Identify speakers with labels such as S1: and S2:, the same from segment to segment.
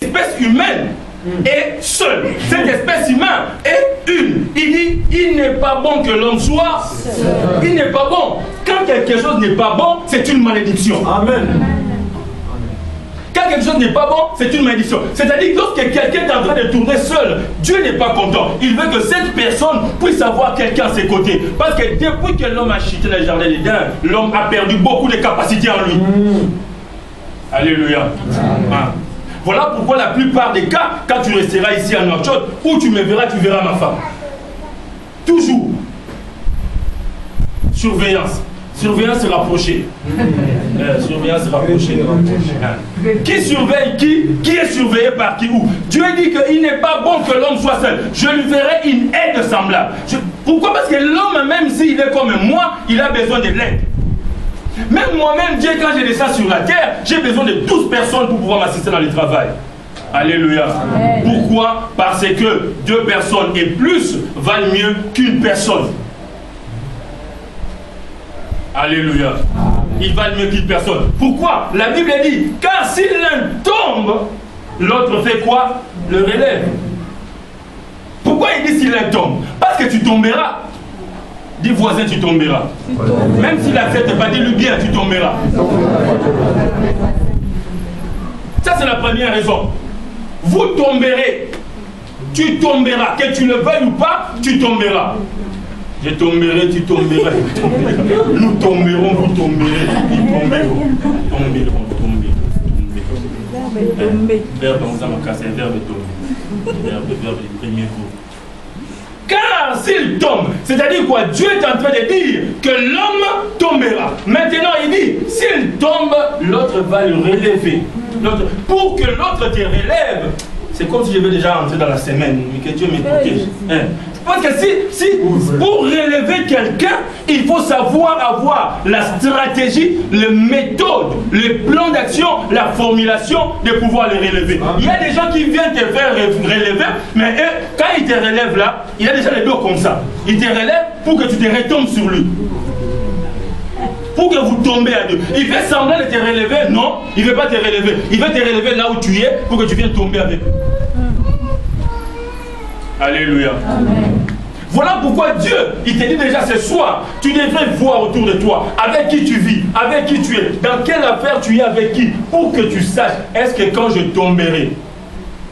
S1: L'espèce humaine est seule. Cette espèce humaine est une. Il dit, il n'est pas bon que l'homme soit seul. Il n'est pas bon. Quand quelque chose n'est pas bon, c'est une malédiction. Amen. Quand quelque chose n'est pas bon, c'est une malédiction. C'est-à-dire que lorsque quelqu'un est en train de tourner seul, Dieu n'est pas content. Il veut que cette personne puisse avoir quelqu'un à ses côtés. Parce que depuis que l'homme a chuté dans le jardin d'Éden, l'homme a perdu beaucoup de capacités en lui. Alléluia. Ah. Voilà pourquoi la plupart des cas, quand tu resteras ici à Nouakchott, où tu me verras, tu verras ma femme. Toujours. Surveillance. Surveillance rapprochée. Surveillance rapprochée. Qui surveille qui? Qui est surveillé par qui? Où? Dieu dit qu'il n'est pas bon que l'homme soit seul. Je lui verrai une aide semblable. Pourquoi? Parce que l'homme, même s'il est comme moi, il a besoin de l'aide. Même moi-même, Dieu, quand je descends sur la terre, j'ai besoin de 12 personnes pour pouvoir m'assister dans le travail. Alléluia. Amen. Pourquoi? Parce que 2 personnes et plus valent mieux qu'une personne. Alléluia. Ils valent mieux qu'une personne. Pourquoi? La Bible dit, car si l'un tombe, l'autre fait quoi? Le relève. Pourquoi il dit si l'un tombe? Parce que tu tomberas. Dis voisin, tu tomberas. Même s'il n'accepte pas, dis-lui bien, tu tomberas. Ça, c'est la première raison. Vous tomberez. Tu tomberas. Que tu le veuilles ou pas, tu tomberas. Je tomberai, tu tomberas. Nous tomberons, vous tomberez. Ils tomberont. Tomberont. Verbe, on s'en va casser. Verbe tomber. Verbe du premier coup. Car s'il tombe, c'est-à-dire quoi? Dieu est en train de dire que l'homme tombera. Maintenant, il dit, s'il tombe, l'autre va le relever. Pour que l'autre te relève, c'est comme si je vais déjà entrer dans la semaine, mais que Dieu me protège. Parce que si pour relever quelqu'un, il faut savoir avoir la stratégie, les méthodes, le plan d'action, la formulation de pouvoir les relever. Il y a des gens qui viennent te faire relever, mais eux, quand ils te relèvent là, il y a déjà les dos comme ça. Ils te relèvent pour que tu te retombes sur lui. Pour que vous tombez à deux. Il fait semblant de te relever, non, il ne veut pas te relever. Il veut te relever là où tu es pour que tu viennes tomber avec lui. Alléluia. Amen. Voilà pourquoi Dieu, il te dit déjà ce soir, tu devrais voir autour de toi avec qui tu vis, avec qui tu es, dans quelle affaire tu es avec qui, pour que tu saches, est-ce que quand je tomberai,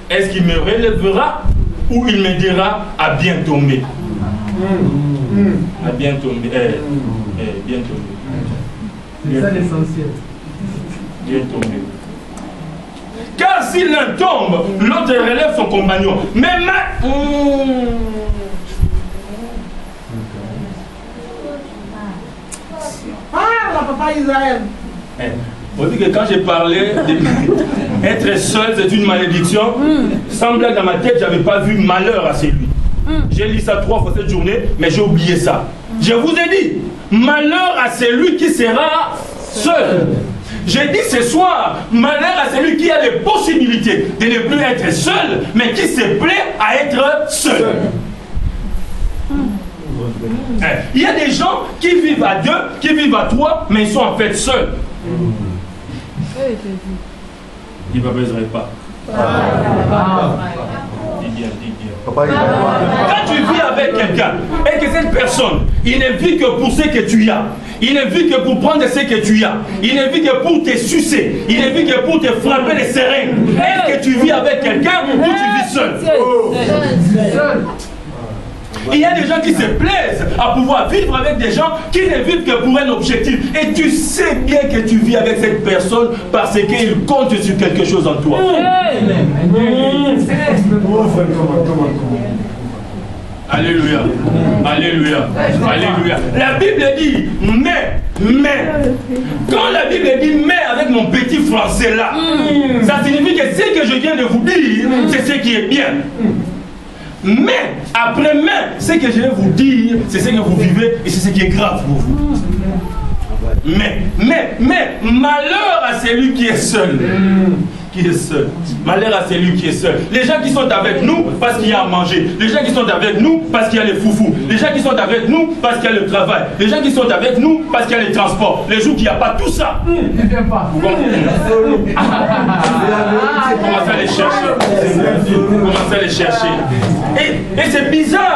S1: est-ce qu'il me relèvera ou il me dira à bien tomber. À bien tomber. Bien tomber.
S2: C'est ça l'essentiel.
S1: Bien tomber. Car si l'un tombe, l'autre relève son compagnon. Mais
S2: la papa Israël.
S1: On dit que quand j'ai parlé d'être seul, c'est une malédiction. Sans blague dans ma tête, je n'avais pas vu malheur à celui. J'ai lu ça 3 fois cette journée, mais j'ai oublié ça. Je vous ai dit, malheur à celui qui sera seul. J'ai dit ce soir, malheur à celui qui a les possibilités de ne plus être seul, mais qui se plaît à être seul. Il y a des gens qui vivent à 2, qui vivent à 3, mais ils sont en fait seuls. Il ne m'apaiserait pas. Quand tu vis avec quelqu'un et que cette personne, il ne vit que pour ce que tu as, il ne vit que pour prendre ce que tu as, il ne vit que pour te sucer, il ne vit que pour te frapper les seringues. Est-ce que tu vis avec quelqu'un ou tu vis seul? Il y a des gens qui se plaisent à pouvoir vivre avec des gens qui ne vivent que pour un objectif. Et tu sais bien que tu vis avec cette personne parce qu'il compte sur quelque chose en toi. Alléluia. Alléluia. Alléluia. La Bible dit mais. Quand la Bible dit mais avec mon petit français là, ça signifie que ce que je viens de vous dire, c'est ce qui est bien. Mais, après mais, ce que je vais vous dire, c'est ce que vous vivez et c'est ce qui est grave pour vous. Mais, malheur à celui qui est seul. qui est seul. Malheur à celui qui est seul. Les gens qui sont avec nous parce qu'il y a à manger. Les gens qui sont avec nous parce qu'il y a les foufous. Les gens qui sont avec nous parce qu'il y a le travail. Les gens qui sont avec nous parce qu'il y a les transports. Les jours qu'il n'y a pas tout ça.
S2: Ne viens pas.
S1: Commencez à les chercher. Commencez à les chercher. Et c'est bizarre.